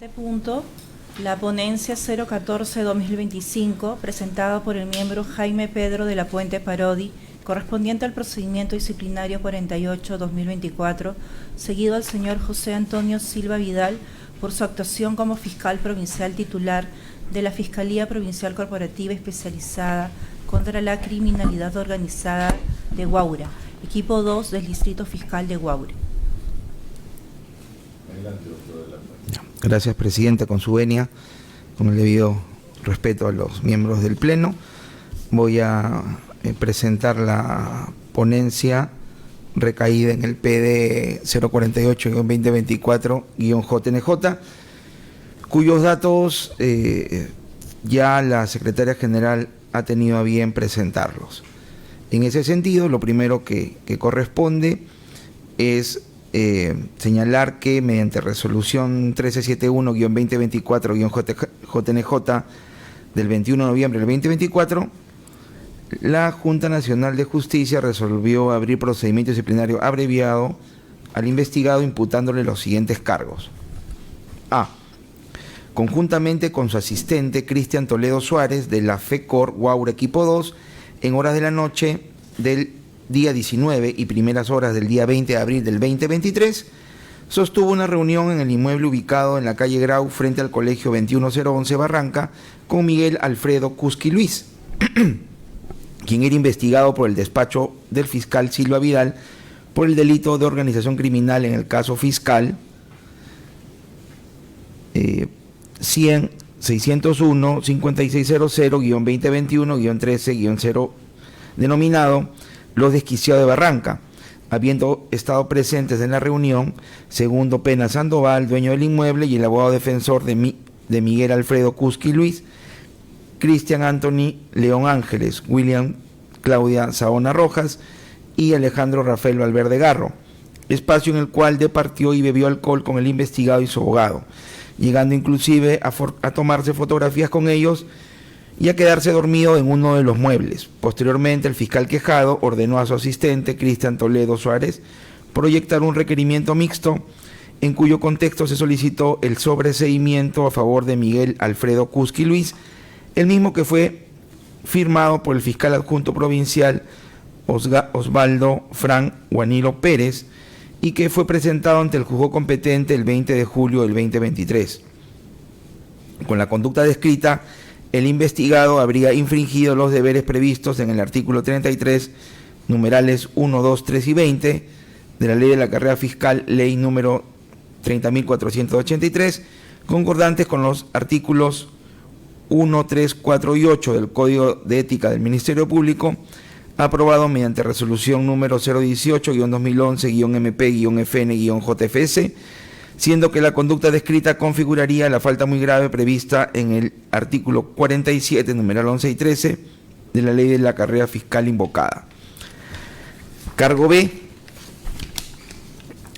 Este punto, la ponencia 014-2025, presentada por el miembro Jaime Pedro de la Puente Parodi, correspondiente al procedimiento disciplinario 48-2024, seguido al señor José Antonio Silva Vidal por su actuación como fiscal provincial titular de la Fiscalía Provincial Corporativa Especializada contra la Criminalidad Organizada de Huaura, equipo 2 del Distrito Fiscal de Huaura. Gracias, Presidenta. Con su venia, con el debido respeto a los miembros del Pleno, voy a presentar la ponencia recaída en el PD 048-2024-JNJ, cuyos datos ya la Secretaria General ha tenido a bien presentarlos. En ese sentido, lo primero que corresponde es señalar que mediante resolución 1371-2024-JNJ del 21 de noviembre del 2024, la Junta Nacional de Justicia resolvió abrir procedimiento disciplinario abreviado al investigado imputándole los siguientes cargos. A. Conjuntamente con su asistente Cristian Toledo Suárez de la FECOR Huaura Equipo 2, en horas de la noche del día 19 y primeras horas del día 20 de abril del 2023, sostuvo una reunión en el inmueble ubicado en la calle Grau frente al Colegio 21011 Barranca con Miguel Alfredo Cusqui Luis, quien era investigado por el despacho del fiscal Silva Vidal por el delito de organización criminal en el caso fiscal 601-5600-2021-13-0 denominado Los Desquiciados de Barranca, habiendo estado presentes en la reunión Segundo Pena Sandoval, dueño del inmueble, y el abogado defensor de Miguel Alfredo Cusqui Luis, Cristian Anthony León Ángeles, William Claudia Saona Rojas y Alejandro Rafael Valverde Garro, espacio en el cual departió y bebió alcohol con el investigado y su abogado, llegando inclusive a tomarse fotografías con ellos y a quedarse dormido en uno de los muebles. Posteriormente, el fiscal quejado ordenó a su asistente, Cristian Toledo Suárez, proyectar un requerimiento mixto, en cuyo contexto se solicitó el sobreseimiento a favor de Miguel Alfredo Cusqui Luis, el mismo que fue firmado por el fiscal adjunto provincial Osvaldo Fran Guanilo Pérez y que fue presentado ante el juzgado competente el 20 de julio del 2023. Con la conducta descrita, el investigado habría infringido los deberes previstos en el artículo 33, numerales 1, 2, 3 y 20 de la Ley de la Carrera Fiscal, ley número 30.483, concordantes con los artículos 1, 3, 4 y 8 del Código de Ética del Ministerio Público, aprobado mediante resolución número 018-2011-MP-FN-JFS, siendo que la conducta descrita configuraría la falta muy grave prevista en el artículo 47, numeral 11 y 13, de la Ley de la Carrera Fiscal invocada. Cargo B.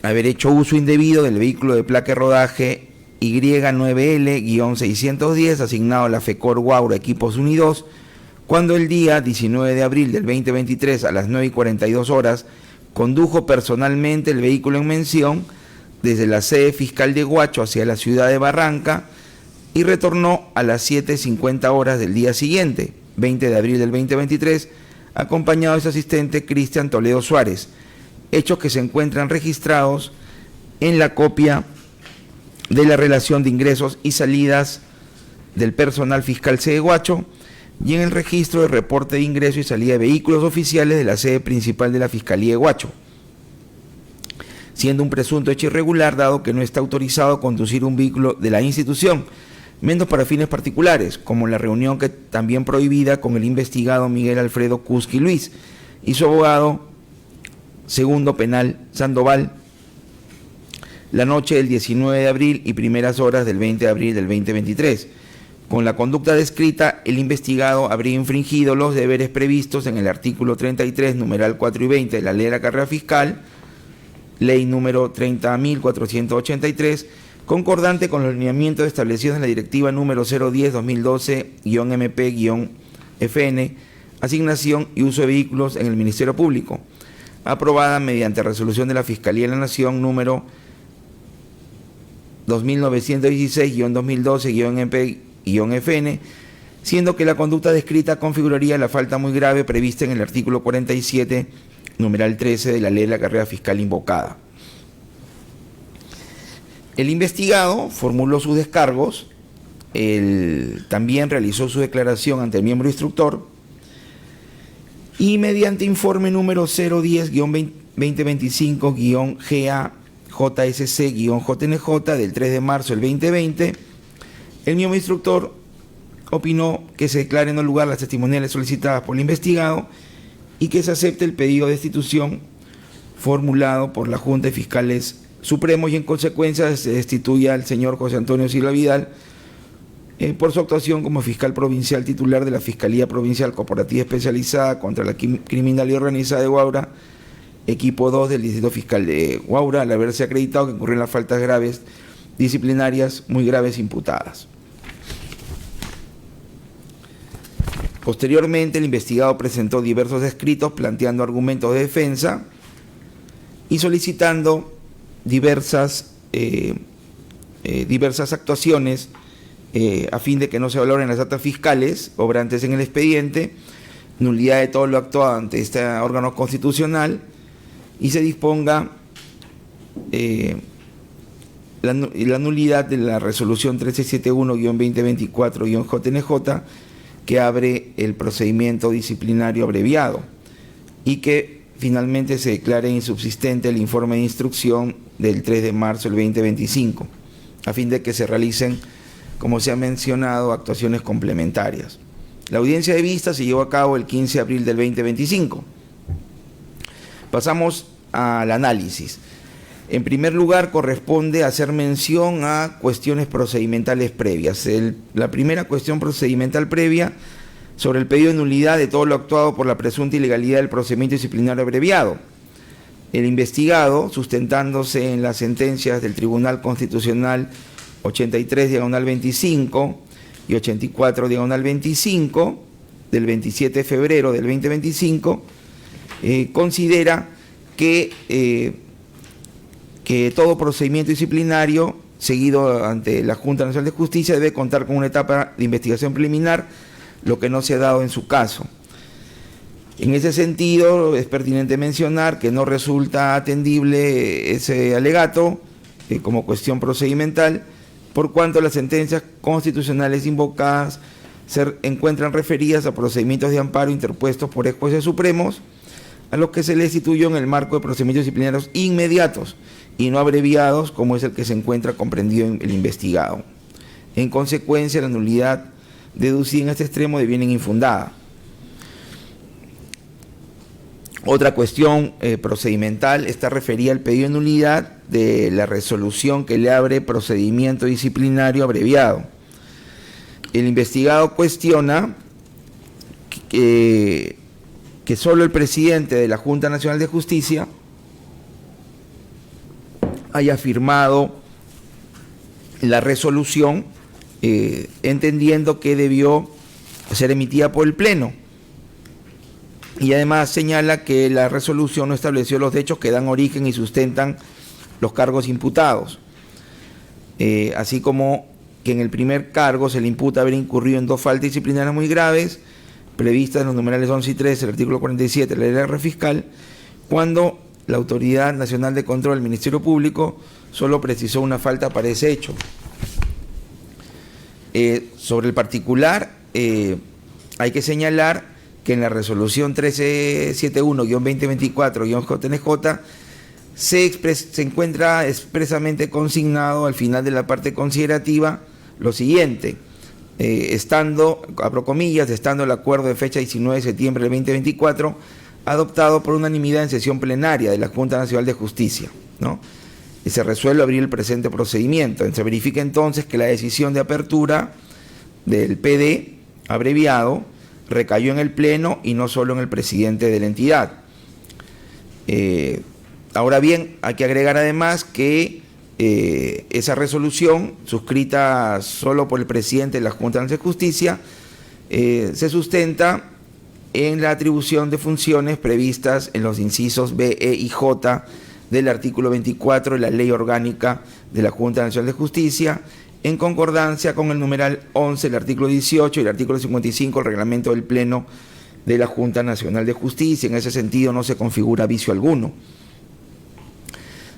Haber hecho uso indebido del vehículo de placa de rodaje Y9L-610 asignado a la FECOR Huaura Equipos Unidos, cuando el día 19 de abril del 2023 a las 9:42 horas condujo personalmente el vehículo en mención desde la sede fiscal de Huacho hacia la ciudad de Barranca y retornó a las 7:50 horas del día siguiente, 20 de abril del 2023, acompañado de su asistente Cristian Toledo Suárez, hechos que se encuentran registrados en la copia de la relación de ingresos y salidas del personal fiscal sede Huacho y en el registro de reporte de ingreso y salida de vehículos oficiales de la sede principal de la Fiscalía de Huacho, siendo un presunto hecho irregular dado que no está autorizado a conducir un vehículo de la institución, menos para fines particulares, como la reunión que también prohibida con el investigado Miguel Alfredo Cusqui Luis y su abogado Segundo Penal Sandoval, la noche del 19 de abril y primeras horas del 20 de abril del 2023. Con la conducta descrita, el investigado habría infringido los deberes previstos en el artículo 33, numeral 4 y 20 de la Ley de la Carrera Fiscal, ley número 30.483, concordante con los lineamientos establecidos en la directiva número 010-2012-MP-FN, asignación y uso de vehículos en el Ministerio Público, aprobada mediante resolución de la Fiscalía de la Nación número 2916-2012-MP-FN, siendo que la conducta descrita configuraría la falta muy grave prevista en el artículo 47, numeral 13 de la Ley de la Carrera Fiscal invocada. El investigado formuló sus descargos, también realizó su declaración ante el miembro instructor y mediante informe número 010-2025-GA-JSC-JNJ del 3 de marzo del 2020, el miembro instructor opinó que se declaren no lugar las testimoniales solicitadas por el investigado y que se acepte el pedido de destitución formulado por la Junta de Fiscales Supremos y en consecuencia se destituya al señor José Antonio Silva Vidal por su actuación como fiscal provincial titular de la Fiscalía Provincial Corporativa Especializada contra la Criminalidad Organizada de Huaura, equipo 2 del Distrito Fiscal de Huaura, al haberse acreditado que incurrió en las faltas graves disciplinarias muy graves imputadas. Posteriormente, el investigado presentó diversos escritos planteando argumentos de defensa y solicitando diversas actuaciones a fin de que no se valoren las actas fiscales obrantes en el expediente, nulidad de todo lo actuado ante este órgano constitucional y se disponga la nulidad de la resolución 1371-2024-JNJ que abre el procedimiento disciplinario abreviado y que finalmente se declare insubsistente el informe de instrucción del 3 de marzo del 2025, a fin de que se realicen, como se ha mencionado, actuaciones complementarias. La audiencia de vista se llevó a cabo el 15 de abril del 2025. Pasamos al análisis. En primer lugar, corresponde hacer mención a cuestiones procedimentales previas. La primera cuestión procedimental previa sobre el pedido de nulidad de todo lo actuado por la presunta ilegalidad del procedimiento disciplinario abreviado. El investigado, sustentándose en las sentencias del Tribunal Constitucional 83/25 y 84/25 del 27 de febrero del 2025, considera que todo procedimiento disciplinario seguido ante la Junta Nacional de Justicia debe contar con una etapa de investigación preliminar, lo que no se ha dado en su caso. En ese sentido, es pertinente mencionar que no resulta atendible ese alegato como cuestión procedimental, por cuanto las sentencias constitucionales invocadas se encuentran referidas a procedimientos de amparo interpuestos por ex jueces supremos, a los que se les instituyó en el marco de procedimientos disciplinarios inmediatos y no abreviados, como es el que se encuentra comprendido en el investigado. En consecuencia, la nulidad deducida en este extremo deviene infundada. Otra cuestión procedimental está referida al pedido de nulidad de la resolución que le abre procedimiento disciplinario abreviado. El investigado cuestiona que solo el presidente de la Junta Nacional de Justicia haya firmado la resolución, entendiendo que debió ser emitida por el Pleno. Y además señala que la resolución no estableció los hechos que dan origen y sustentan los cargos imputados, así como que en el primer cargo se le imputa haber incurrido en dos faltas disciplinarias muy graves, previstas en los numerales 11 y 13 del artículo 47 de la Ley de la Carrera Fiscal, cuando la Autoridad Nacional de Control del Ministerio Público solo precisó una falta para ese hecho. Sobre el particular, hay que señalar que en la resolución 1371-2024-JNJ se encuentra expresamente consignado al final de la parte considerativa lo siguiente: estando, abro comillas, estando el acuerdo de fecha 19 de septiembre del 2024 adoptado por unanimidad en sesión plenaria de la Junta Nacional de Justicia, ¿no? Y se resuelve abrir el presente procedimiento. Se verifica entonces que la decisión de apertura del PD abreviado recayó en el Pleno y no solo en el presidente de la entidad. Ahora bien, hay que agregar además que esa resolución, suscrita solo por el presidente de la Junta Nacional de Justicia, se sustenta en la atribución de funciones previstas en los incisos B, E y J del artículo 24 de la Ley Orgánica de la Junta Nacional de Justicia, en concordancia con el numeral 11 del artículo 18 y el artículo 55 del reglamento del Pleno de la Junta Nacional de Justicia. En ese sentido no se configura vicio alguno.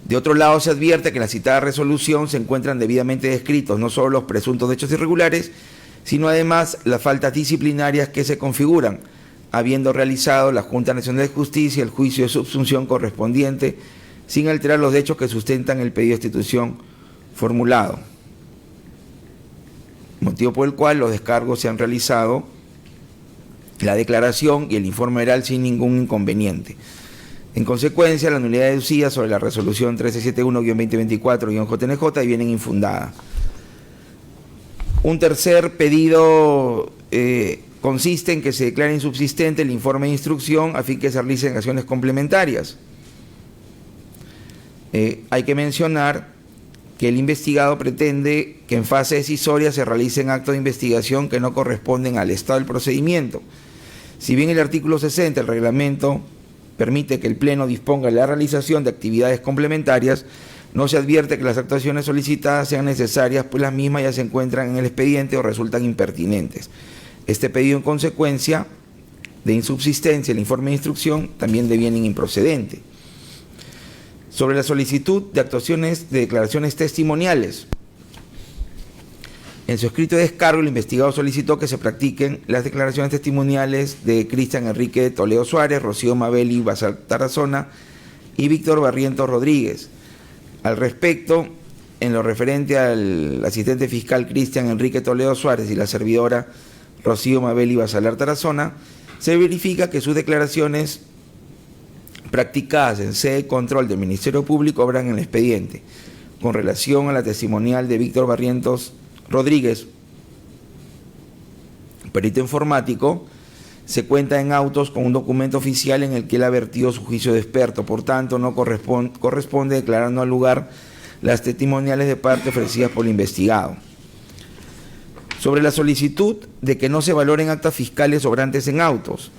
De otro lado, se advierte que en la citada resolución se encuentran debidamente descritos no solo los presuntos hechos irregulares, sino además las faltas disciplinarias que se configuran, habiendo realizado la Junta Nacional de Justicia el juicio de subsunción correspondiente, sin alterar los hechos que sustentan el pedido de institución formulado. Motivo por el cual los descargos se han realizado, la declaración y el informe oral sin ningún inconveniente. En consecuencia, la nulidad deducida sobre la resolución 1371-2024-JNJ vienen infundada. Un tercer pedido consiste en que se declare insubsistente el informe de instrucción a fin que se realicen acciones complementarias. Hay que mencionar que el investigado pretende que en fase decisoria se realicen actos de investigación que no corresponden al estado del procedimiento. Si bien el artículo 60 del reglamento permite que el Pleno disponga de la realización de actividades complementarias, no se advierte que las actuaciones solicitadas sean necesarias, pues las mismas ya se encuentran en el expediente o resultan impertinentes. Este pedido, en consecuencia de insubsistencia del informe de instrucción, también deviene improcedente. Sobre la solicitud de actuaciones de declaraciones testimoniales, en su escrito de descargo, el investigado solicitó que se practiquen las declaraciones testimoniales de Cristian Enrique Toledo Suárez, Rocío Mabeli Basal Tarazona y Víctor Barrientos Rodríguez. Al respecto, en lo referente al asistente fiscal Cristian Enrique Toledo Suárez y la servidora Rocío Mabeli Basalar Tarazona, se verifica que sus declaraciones practicadas en sede de control del Ministerio Público obran en el expediente. Con relación a la testimonial de Víctor Barrientos Rodríguez, perito informático, se cuenta en autos con un documento oficial en el que él ha vertido su juicio de experto. Por tanto, no corresponde declarar no al lugar las testimoniales de parte ofrecidas por el investigado. Sobre la solicitud de que no se valoren actas fiscales sobrantes en autos,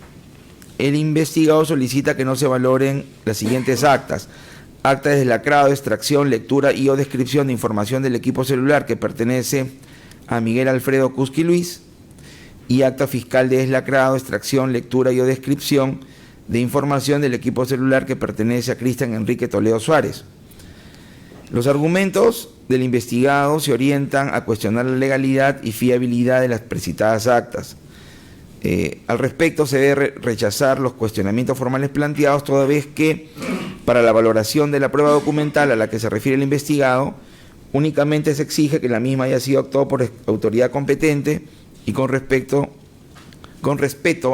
el investigado solicita que no se valoren las siguientes actas: acta de deslacrado, extracción, lectura y o descripción de información del equipo celular que pertenece a Miguel Alfredo Cusqui Luis, y acta fiscal de deslacrado, extracción, lectura y o descripción de información del equipo celular que pertenece a Cristian Enrique Toledo Suárez. Los argumentos del investigado se orientan a cuestionar la legalidad y fiabilidad de las precitadas actas. Al respecto, se debe rechazar los cuestionamientos formales planteados, toda vez que para la valoración de la prueba documental a la que se refiere el investigado, únicamente se exige que la misma haya sido actuada por autoridad competente y con respeto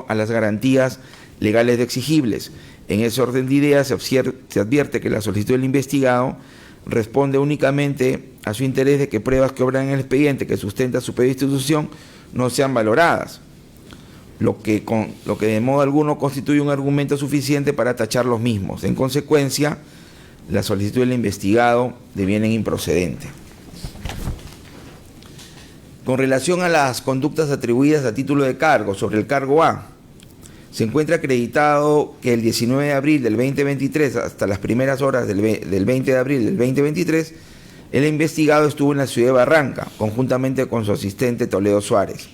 a las garantías legales exigibles. En ese orden de ideas se advierte que la solicitud del investigado responde únicamente a su interés de que pruebas que obran en el expediente que sustenta su pedido de institución no sean valoradas, lo que de modo alguno constituye un argumento suficiente para tachar los mismos. En consecuencia, la solicitud del investigado deviene improcedente. Con relación a las conductas atribuidas a título de cargo, sobre el cargo A, se encuentra acreditado que el 19 de abril del 2023 hasta las primeras horas del 20 de abril del 2023, el investigado estuvo en la ciudad de Barranca, conjuntamente con su asistente Toledo Suárez.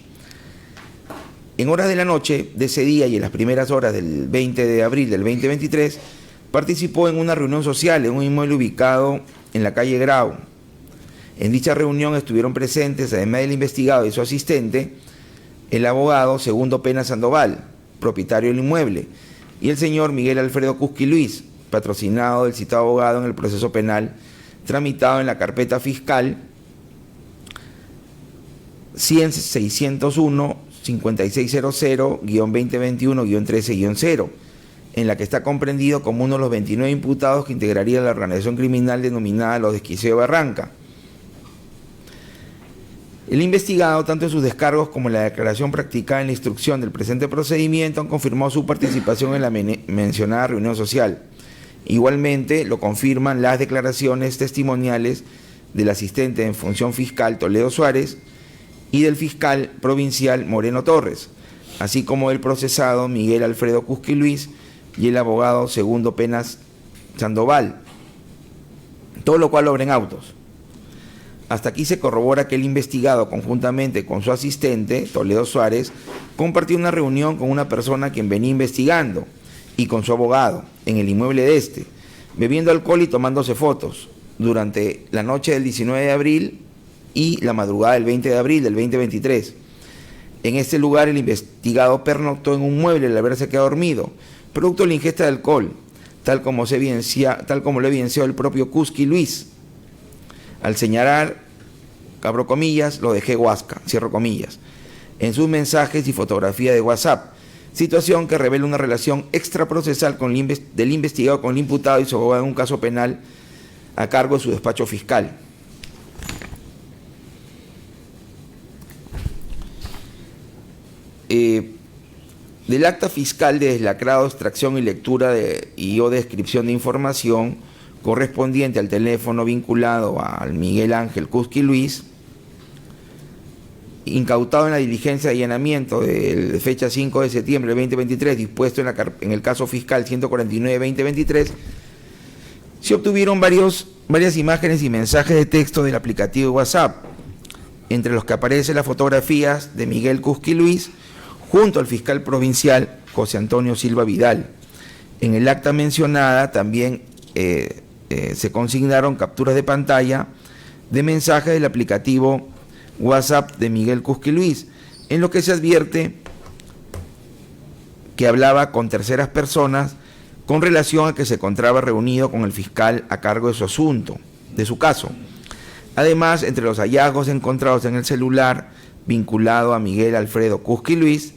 En horas de la noche de ese día y en las primeras horas del 20 de abril del 2023, participó en una reunión social en un inmueble ubicado en la calle Grau. En dicha reunión estuvieron presentes, además del investigado y su asistente, el abogado Segundo Pena Sandoval, propietario del inmueble, y el señor Miguel Alfredo Cusqui Luis, patrocinado del citado abogado en el proceso penal tramitado en la carpeta fiscal 100-601-5600-2021-13-0, en la que está comprendido como uno de los 29 imputados que integraría la organización criminal denominada Los Desquicios de Barranca. El investigado, tanto en sus descargos como en la declaración practicada en la instrucción del presente procedimiento, han confirmado su participación en la mencionada reunión social. Igualmente, lo confirman las declaraciones testimoniales del asistente en función fiscal Toledo Suárez y del fiscal provincial Moreno Torres, así como el procesado Miguel Alfredo Cusqui Luis y el abogado Segundo Penas Sandoval. todo lo cual obra en autos. Hasta aquí se corrobora que el investigado, conjuntamente con su asistente, Toledo Suárez, compartió una reunión con una persona a quien venía investigando y con su abogado en el inmueble de este, bebiendo alcohol y tomándose fotos durante la noche del 19 de abril y la madrugada del 20 de abril del 2023. En este lugar el investigado pernoctó en un mueble al haberse quedado dormido, producto de la ingesta de alcohol, tal como lo evidenció el propio Cusqui Luis. Al señalar, abro comillas, lo dejé Huasca, cierro comillas, en sus mensajes y fotografía de WhatsApp, situación que revela una relación extraprocesal del investigado con el imputado y su abogado en un caso penal a cargo de su despacho fiscal. Del acta fiscal de deslacrado, extracción y lectura o descripción de información correspondiente al teléfono vinculado al Miguel Ángel Cusqui Luis, incautado en la diligencia de allanamiento de fecha 5 de septiembre del 2023, dispuesto en el caso fiscal 149-2023, se obtuvieron varias imágenes y mensajes de texto del aplicativo WhatsApp, entre los que aparecen las fotografías de Miguel Cusqui Luis junto al fiscal provincial José Antonio Silva Vidal. En el acta mencionada también se consignaron capturas de pantalla de mensajes del aplicativo WhatsApp de Miguel Cusqui Luis, en lo que se advierte que hablaba con terceras personas con relación a que se encontraba reunido con el fiscal a cargo de su asunto, de su caso. Además, entre los hallazgos encontrados en el celular vinculado a Miguel Alfredo Cusqui Luis,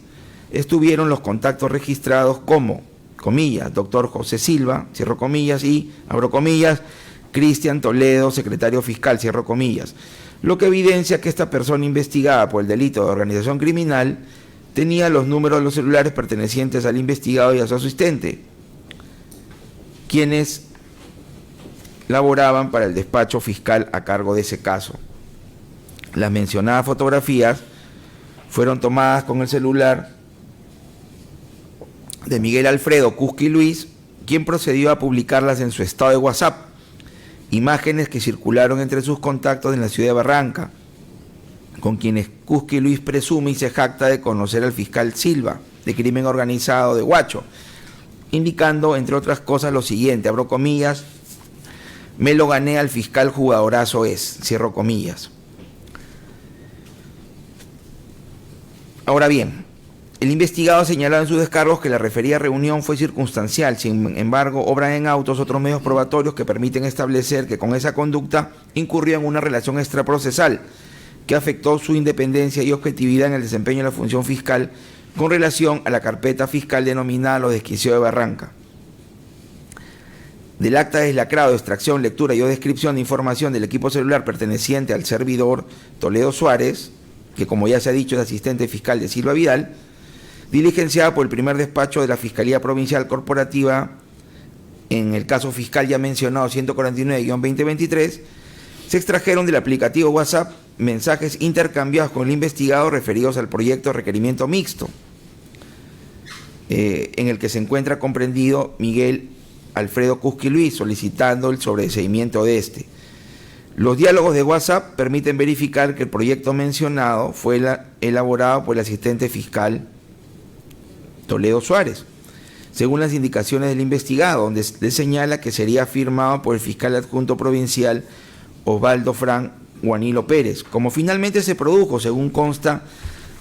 estuvieron los contactos registrados como, comillas, doctor José Silva, cierro comillas, y, abro comillas, Cristian Toledo, secretario fiscal, cierro comillas, lo que evidencia que esta persona investigada por el delito de organización criminal tenía los números de los celulares pertenecientes al investigado y a su asistente, quienes laboraban para el despacho fiscal a cargo de ese caso. Las mencionadas fotografías fueron tomadas con el celular de Miguel Alfredo Cusqui Luis, quien procedió a publicarlas en su estado de WhatsApp, imágenes que circularon entre sus contactos en la ciudad de Barranca, con quienes Cusqui Luis presume y se jacta de conocer al fiscal Silva, de crimen organizado de Huacho, indicando, entre otras cosas, lo siguiente, abro comillas, me lo gané al fiscal jugadorazo cierro comillas. Ahora bien, el investigado señalaba en sus descargos que la referida reunión fue circunstancial, sin embargo, obran en autos otros medios probatorios que permiten establecer que con esa conducta incurrió en una relación extraprocesal que afectó su independencia y objetividad en el desempeño de la función fiscal con relación a la carpeta fiscal denominada Los Desquicios de Barranca. Del acta de deslacrado, extracción, lectura y o descripción de información del equipo celular perteneciente al servidor Toledo Suárez, que como ya se ha dicho es asistente fiscal de Silva Vidal, diligenciada por el primer despacho de la Fiscalía Provincial Corporativa en el caso fiscal ya mencionado 149-2023, se extrajeron del aplicativo WhatsApp mensajes intercambiados con el investigado referidos al proyecto de requerimiento mixto, en el que se encuentra comprendido Miguel Alfredo Cusqui Luis, solicitando el sobreseimiento de este. Los diálogos de WhatsApp permiten verificar que el proyecto mencionado fue elaborado por el asistente fiscal Toledo Suárez, según las indicaciones del investigado, donde le señala que sería firmado por el fiscal adjunto provincial Osvaldo Fran Juanilo Pérez, como finalmente se produjo, según consta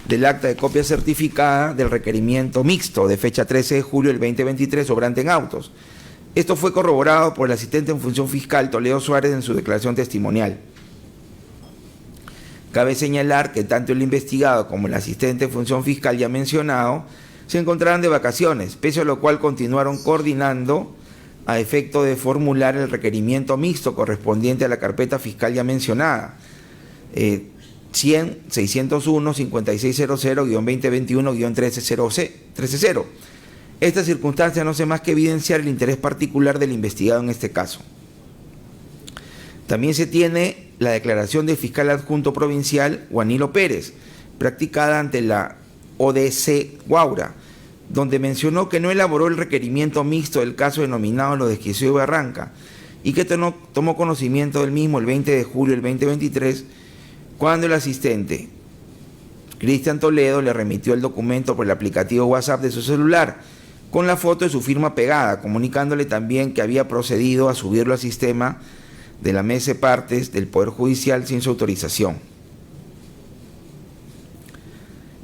del acta de copia certificada del requerimiento mixto de fecha 13 de julio del 2023 obrante en autos. Esto fue corroborado por el asistente en función fiscal Toledo Suárez en su declaración testimonial. Cabe señalar que tanto el investigado como el asistente en función fiscal ya mencionado se encontraban de vacaciones, pese a lo cual continuaron coordinando a efecto de formular el requerimiento mixto correspondiente a la carpeta fiscal ya mencionada, 100-601-5600-2021-1300. Esta circunstancia no hace más que evidenciar el interés particular del investigado en este caso. También se tiene la declaración del fiscal adjunto provincial Juanilo Pérez, practicada ante la ODC Guaura, donde mencionó que no elaboró el requerimiento mixto del caso denominado Los Desquicios de Barranca y que tomó conocimiento del mismo el 20 de julio del 2023, cuando el asistente Cristian Toledo le remitió el documento por el aplicativo WhatsApp de su celular, con la foto de su firma pegada, comunicándole también que había procedido a subirlo al sistema de la mesa de partes del Poder Judicial sin su autorización.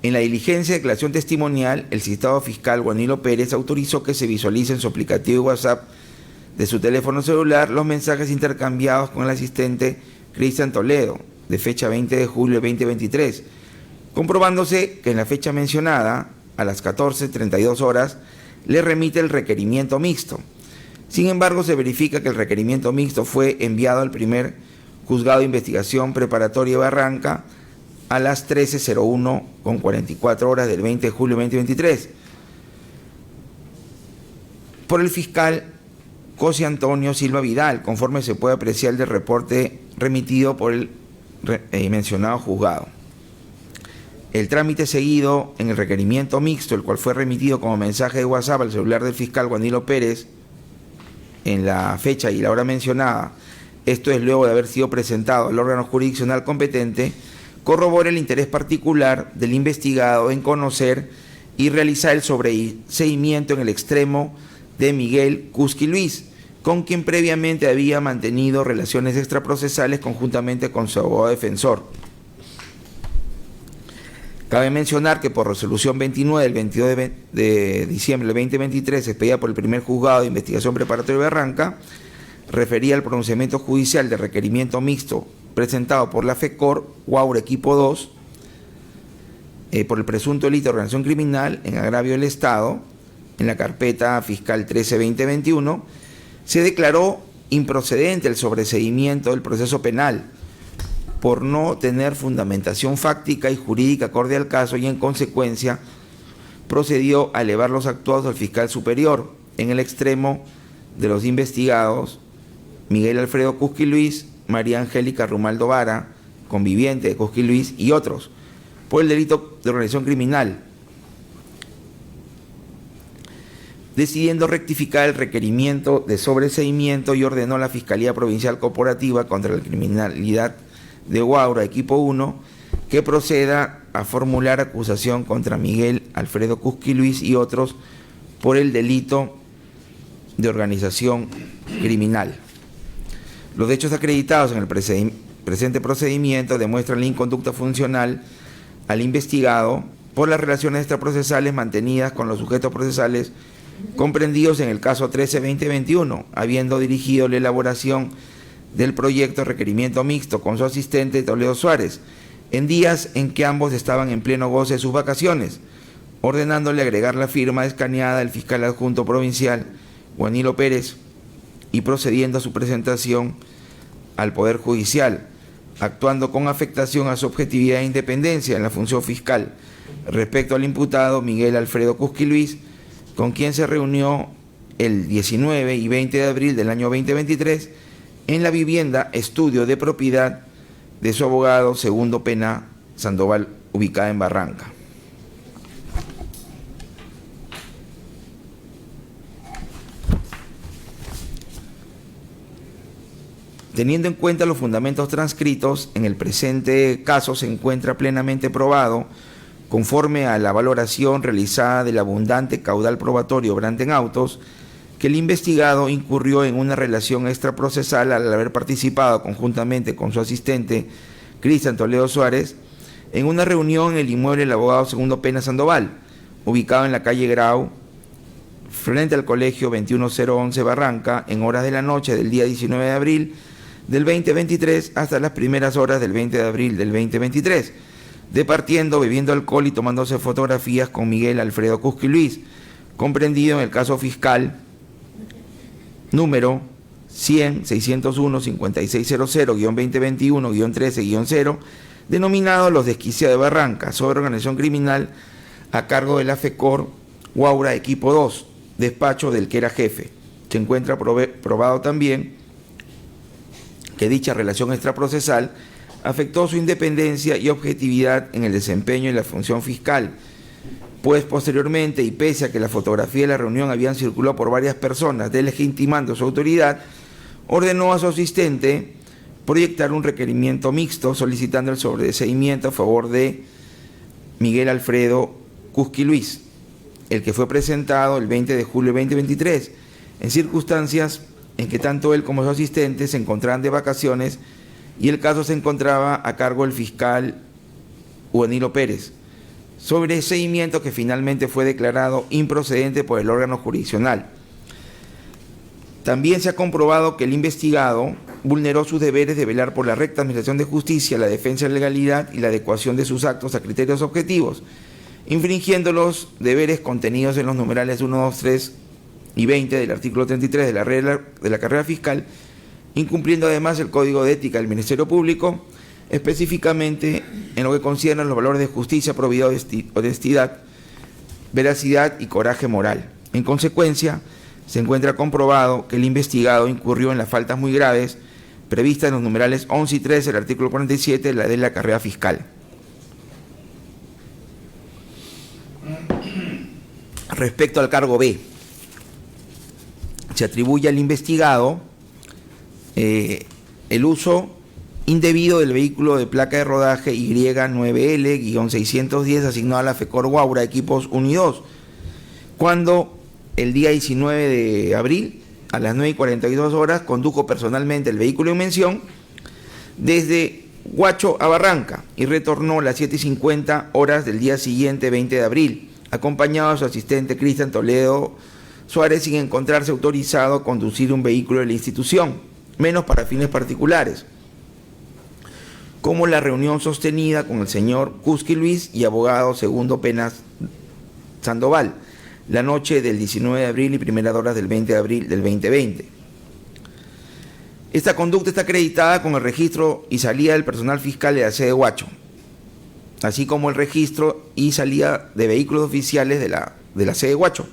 En la diligencia de declaración testimonial, el citado fiscal Juanilo Pérez autorizó que se visualice en su aplicativo WhatsApp de su teléfono celular los mensajes intercambiados con el asistente Cristian Toledo, de fecha 20 de julio de 2023, comprobándose que en la fecha mencionada, a las 14:32 horas, le remite el requerimiento mixto. Sin embargo, se verifica que el requerimiento mixto fue enviado al primer juzgado de investigación preparatoria de Barranca a las 13:01:44 del 20 de julio de 2023 por el fiscal José Antonio Silva Vidal, conforme se puede apreciar del reporte remitido por el mencionado juzgado. El trámite seguido en el requerimiento mixto, el cual fue remitido como mensaje de WhatsApp al celular del fiscal Juanilo Pérez en la fecha y la hora mencionada, esto es luego de haber sido presentado al órgano jurisdiccional competente, corrobora el interés particular del investigado en conocer y realizar el sobreseimiento en el extremo de Miguel Cusqui Luis, con quien previamente había mantenido relaciones extraprocesales conjuntamente con su abogado defensor. Cabe mencionar que por resolución 29 del 22 de diciembre del 2023, expedida por el primer juzgado de investigación preparatoria de Barranca, refería al pronunciamiento judicial de requerimiento mixto presentado por la FECOR Guaura Equipo 2 por el presunto delito de organización criminal en agravio del Estado, en la carpeta fiscal 13-2021, se declaró improcedente el sobreseimiento del proceso penal por no tener fundamentación fáctica y jurídica acorde al caso, y en consecuencia procedió a elevar los actuados al fiscal superior en el extremo de los investigados Miguel Alfredo Cusqui Luis, María Angélica Rumaldo Vara, conviviente de Cusqui Luis, y otros, por el delito de organización criminal, decidiendo rectificar el requerimiento de sobreseimiento, y ordenó a la Fiscalía Provincial Corporativa contra la Criminalidad de Guaura, Equipo 1, que proceda a formular acusación contra Miguel Alfredo Cusqui Luis y otros por el delito de organización criminal. Los hechos acreditados en el presente procedimiento demuestran la inconducta funcional al investigado por las relaciones extraprocesales mantenidas con los sujetos procesales comprendidos en el caso 13-2021, habiendo dirigido la elaboración del proyecto de requerimiento mixto con su asistente Toledo Suárez, en días en que ambos estaban en pleno goce de sus vacaciones, ordenándole agregar la firma escaneada del fiscal adjunto provincial Juanilo Pérez y procediendo a su presentación al Poder Judicial, actuando con afectación a su objetividad e independencia en la función fiscal respecto al imputado Miguel Alfredo Cusqui Luis, con quien se reunió el 19 y 20 de abril del año 2023 en la vivienda estudio de propiedad de su abogado Segundo Pena Sandoval, ubicada en Barranca. Teniendo en cuenta los fundamentos transcritos, en el presente caso se encuentra plenamente probado, conforme a la valoración realizada del abundante caudal probatorio obrante en autos, que el investigado incurrió en una relación extraprocesal al haber participado conjuntamente con su asistente Cristian Toledo Suárez en una reunión en el inmueble del abogado Segundo Pena Sandoval, ubicado en la calle Grau, frente al colegio 21011 Barranca, en horas de la noche del día 19 de abril del 2023 hasta las primeras horas del 20 de abril del 2023, departiendo, bebiendo alcohol y tomándose fotografías con Miguel Alfredo Cusqui Luis, comprendido en el caso fiscal número 100-601-5600-2021-13-0, denominado Los Desquiciados de Barranca, sobre organización criminal a cargo de la FECOR Guaura Equipo 2, despacho del que era jefe. Se encuentra probado también que dicha relación extraprocesal afectó su independencia y objetividad en el desempeño de la función fiscal, pues posteriormente, y pese a que la fotografía de la reunión habían circulado por varias personas, deslegitimando su autoridad, ordenó a su asistente proyectar un requerimiento mixto solicitando el sobreseimiento a favor de Miguel Alfredo Cusqui Luis, el que fue presentado el 20 de julio de 2023, en circunstancias en que tanto él como su asistente se encontraban de vacaciones y el caso se encontraba a cargo del fiscal Juanilo Pérez, sobreseimiento que finalmente fue declarado improcedente por el órgano jurisdiccional. También se ha comprobado que el investigado vulneró sus deberes de velar por la recta administración de justicia, la defensa de la legalidad y la adecuación de sus actos a criterios objetivos, infringiendo los deberes contenidos en los numerales 1, 2, 3 y 20 del artículo 33 de la regla de la carrera fiscal, incumpliendo además el Código de Ética del Ministerio Público, específicamente en lo que concierne a los valores de justicia, probidad, honestidad, veracidad y coraje moral. En consecuencia, se encuentra comprobado que el investigado incurrió en las faltas muy graves previstas en los numerales 11 y 13 del artículo 47 de la ley de la carrera fiscal. Respecto al cargo B, se atribuye al investigado el uso indebido del vehículo de placa de rodaje Y9L-610 asignado a la FECOR Guaura, equipos 1 y 2, cuando el día 19 de abril, a las 9:42 horas, condujo personalmente el vehículo en mención desde Huacho a Barranca y retornó a las 7:50 horas del día siguiente, 20 de abril, acompañado de su asistente Cristian Toledo Suárez, sin encontrarse autorizado a conducir un vehículo de la institución, menos para fines particulares, como la reunión sostenida con el señor Cusqui Luis y abogado segundo Penas Sandoval, la noche del 19 de abril y primeras horas del 20 de abril del 2020. Esta conducta está acreditada con el registro y salida del personal fiscal de la sede de Huacho, así como el registro y salida de vehículos oficiales de la sede de Huacho.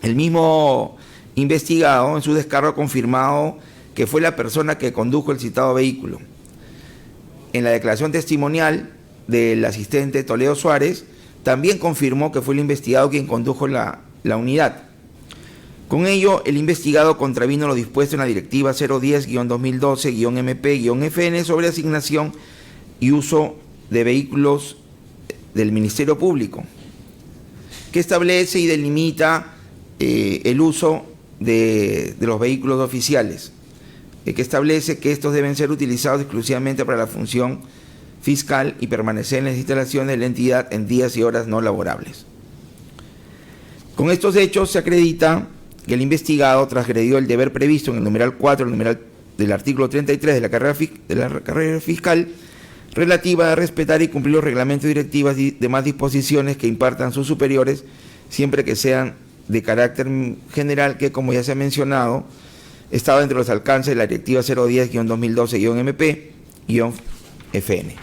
El mismo investigado en su descargo ha confirmado que fue la persona que condujo el citado vehículo. En la declaración testimonial del asistente Toledo Suárez, también confirmó que fue el investigado quien condujo la unidad. Con ello, el investigado contravino lo dispuesto en la Directiva 010-2012-MP-FN sobre asignación y uso de vehículos del Ministerio Público, que establece y delimita el uso de los vehículos oficiales, que establece que estos deben ser utilizados exclusivamente para la función fiscal y permanecer en las instalaciones de la entidad en días y horas no laborables. Con estos hechos se acredita que el investigado transgredió el deber previsto en el numeral 4 del artículo 33 de la carrera fiscal relativa a respetar y cumplir los reglamentos, directivas y demás disposiciones que impartan sus superiores, siempre que sean de carácter general, que, como ya se ha mencionado, estaba entre los alcances de la Directiva 010-2012-MP-FN.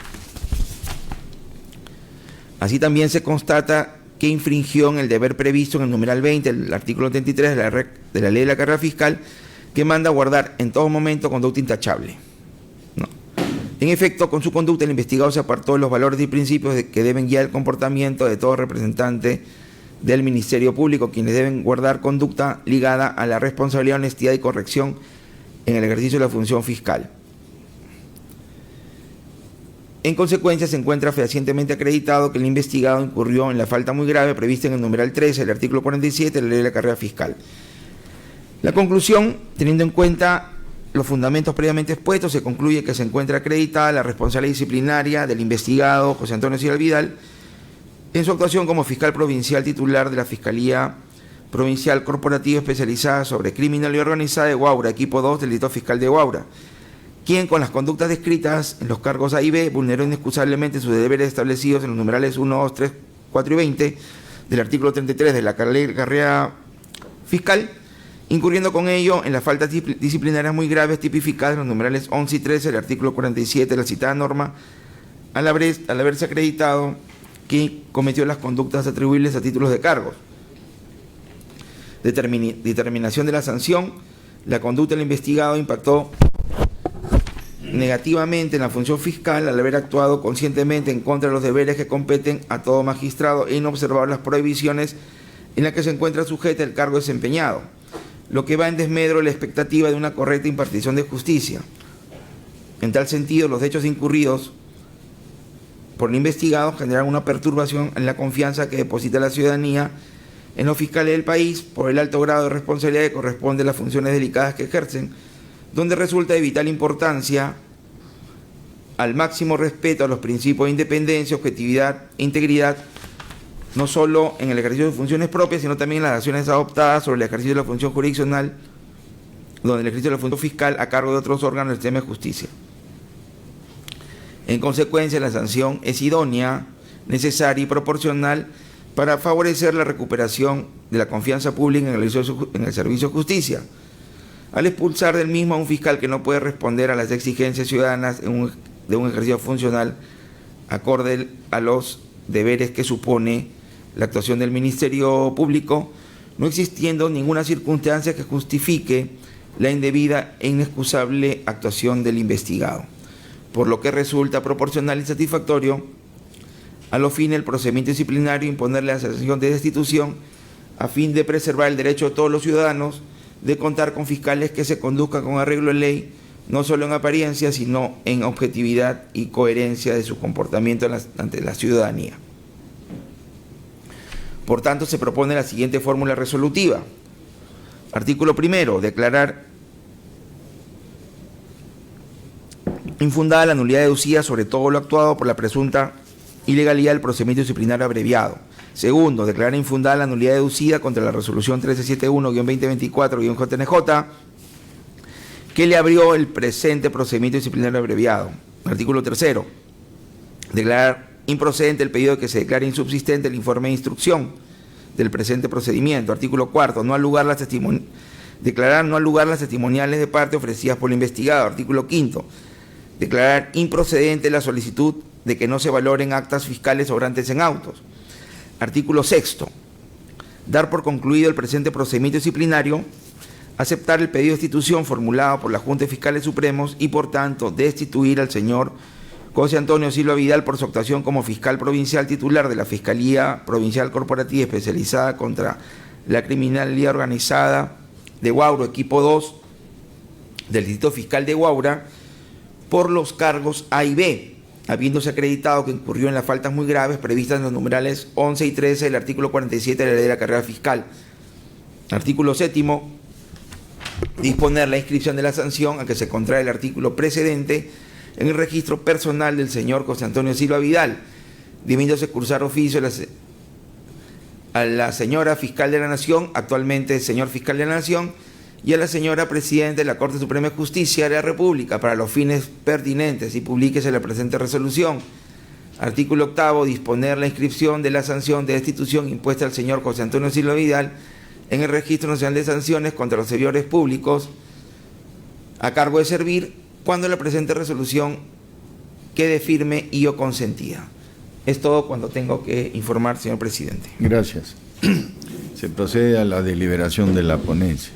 Así también se constata que infringió en el deber previsto en el numeral 20 del artículo 33 de la ley de la carrera fiscal, que manda a guardar en todo momento conducta intachable. No. En efecto, con su conducta, el investigado se apartó de los valores y principios que deben guiar el comportamiento de todo representante del Ministerio Público, quienes deben guardar conducta ligada a la responsabilidad, honestidad y corrección en el ejercicio de la función fiscal. En consecuencia, se encuentra fehacientemente acreditado que el investigado incurrió en la falta muy grave prevista en el numeral 13 del artículo 47 de la ley de la carrera fiscal. La conclusión, teniendo en cuenta los fundamentos previamente expuestos, se concluye que se encuentra acreditada la responsabilidad disciplinaria del investigado José Antonio Silva Vidal en su actuación como fiscal provincial titular de la Fiscalía Provincial Corporativa Especializada sobre Criminalidad Organizada de Guaura, equipo 2 del Distrito Fiscal de Guaura, quien con las conductas descritas en los cargos A y B vulneró inexcusablemente sus deberes establecidos en los numerales 1, 2, 3, 4 y 20 del artículo 33 de la carrera fiscal, incurriendo con ello en las faltas disciplinarias muy graves tipificadas en los numerales 11 y 13 del artículo 47 de la citada norma, al haberse acreditado que cometió las conductas atribuibles a títulos de cargos. Determinación de la sanción: la conducta del investigado impactó negativamente en la función fiscal al haber actuado conscientemente en contra de los deberes que competen a todo magistrado e inobservar las prohibiciones en las que se encuentra sujeta el cargo desempeñado, lo que va en desmedro de la expectativa de una correcta impartición de justicia. En tal sentido, los hechos incurridos por el investigado generan una perturbación en la confianza que deposita la ciudadanía en los fiscales del país por el alto grado de responsabilidad que corresponde a las funciones delicadas que ejercen, donde resulta de vital importancia al máximo respeto a los principios de independencia, objetividad e integridad, no solo en el ejercicio de funciones propias, sino también en las acciones adoptadas sobre el ejercicio de la función jurisdiccional, donde el ejercicio de la función fiscal a cargo de otros órganos del sistema de justicia. En consecuencia, la sanción es idónea, necesaria y proporcional para favorecer la recuperación de la confianza pública en el servicio de justicia, al expulsar del mismo a un fiscal que no puede responder a las exigencias ciudadanas de un ejercicio funcional acorde a los deberes que supone la actuación del Ministerio Público, no existiendo ninguna circunstancia que justifique la indebida e inexcusable actuación del investigado, por lo que resulta proporcional y satisfactorio a los fines del procedimiento disciplinario imponerle la sanción de destitución a fin de preservar el derecho de todos los ciudadanos de contar con fiscales que se conduzcan con arreglo de ley, no solo en apariencia, sino en objetividad y coherencia de su comportamiento ante la ciudadanía. Por tanto, se propone la siguiente fórmula resolutiva. Artículo primero, declarar infundada la nulidad deducida sobre todo lo actuado por la presunta ilegalidad del procedimiento disciplinario abreviado. Segundo, declarar infundada la nulidad deducida contra la resolución 1371-2024-JNJ que le abrió el presente procedimiento disciplinario abreviado. Artículo tercero, declarar improcedente el pedido de que se declare insubsistente el informe de instrucción del presente procedimiento. Artículo cuarto, declarar no al lugar las testimoniales de parte ofrecidas por el investigado. Artículo quinto, declarar improcedente la solicitud de que no se valoren actas fiscales sobrantes en autos. Artículo sexto, dar por concluido el presente procedimiento disciplinario, aceptar el pedido de destitución formulado por la Junta de Fiscales Supremos y, por tanto, destituir al señor José Antonio Silva Vidal por su actuación como fiscal provincial titular de la Fiscalía Provincial Corporativa Especializada contra la Criminalidad Organizada de Huaura, equipo 2 del Distrito Fiscal de Huaura, por los cargos A y B, habiéndose acreditado que incurrió en las faltas muy graves previstas en los numerales 11 y 13 del artículo 47 de la Ley de la Carrera Fiscal. Artículo séptimo, disponer la inscripción de la sanción a que se contrae el artículo precedente en el registro personal del señor José Antonio Silva Vidal, debiéndose cursar oficio a la señora Fiscal de la Nación, actualmente señor Fiscal de la Nación, y a la señora Presidenta de la Corte Suprema de Justicia de la República para los fines pertinentes y publíquese la presente resolución. Artículo octavo, disponer la inscripción de la sanción de destitución impuesta al señor José Antonio Silva Vidal en el Registro Nacional de Sanciones contra los servidores públicos a cargo de servir cuando la presente resolución quede firme y o consentida. Es todo cuando tengo que informar, señor presidente. Gracias. Se procede a la deliberación de la ponencia.